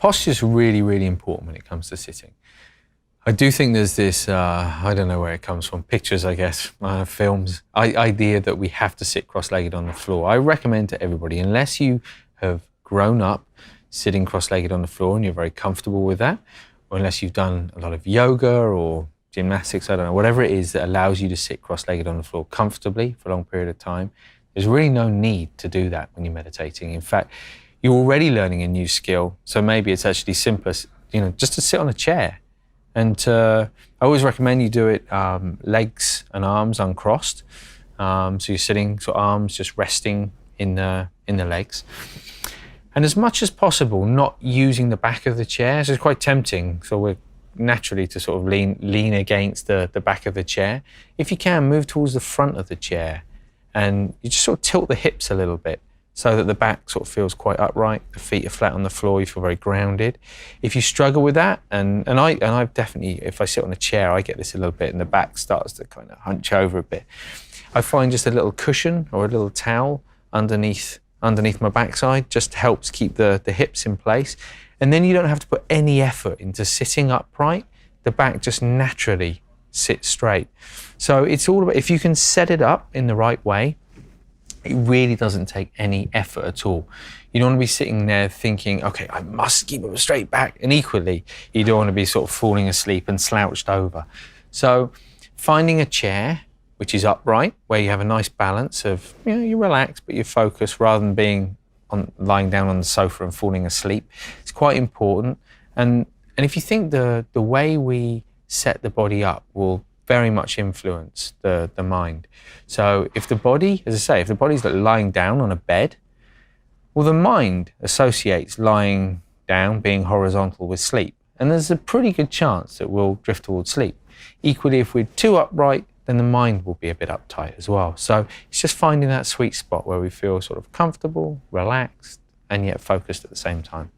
Posture is really, really important when it comes to sitting. I do think there's this, I don't know where it comes from, pictures, I guess, films, idea that we have to sit cross-legged on the floor. I recommend to everybody, unless you have grown up sitting cross-legged on the floor and you're very comfortable with that, or unless you've done a lot of yoga or gymnastics, I don't know, whatever it is that allows you to sit cross-legged on the floor comfortably for a long period of time, there's really no need to do that when you're meditating. In fact, you're already learning a new skill, so maybe it's actually simpler, just to sit on a chair. And I always recommend you do it legs and arms uncrossed. So you're sitting, so arms just resting in the legs. And as much as possible, not using the back of the chair. So it's quite tempting. So we're naturally to sort of lean against the back of the chair. If you can, move towards the front of the chair and you just sort of tilt the hips a little bit, so that the back sort of feels quite upright, the feet are flat on the floor, you feel very grounded. If you struggle with that, and I've definitely, if I sit on a chair, I get this a little bit and the back starts to kind of hunch over a bit. I find just a little cushion or a little towel underneath my backside just helps keep the hips in place. And then you don't have to put any effort into sitting upright. The back just naturally sits straight. So it's all about, if you can set it up in the right way, it really doesn't take any effort at all. You don't want to be sitting there thinking, okay, I must keep a straight back. And equally, you don't want to be sort of falling asleep and slouched over. So finding a chair which is upright, where you have a nice balance of, you relax, but you focus rather than being lying down on the sofa and falling asleep. It's quite important. And if you think the way we set the body up will very much influence the mind. So if the body, as I say, if the body's like lying down on a bed, well, the mind associates lying down, being horizontal, with sleep. And there's a pretty good chance that we'll drift towards sleep. Equally, if we're too upright, then the mind will be a bit uptight as well. So it's just finding that sweet spot where we feel sort of comfortable, relaxed, and yet focused at the same time.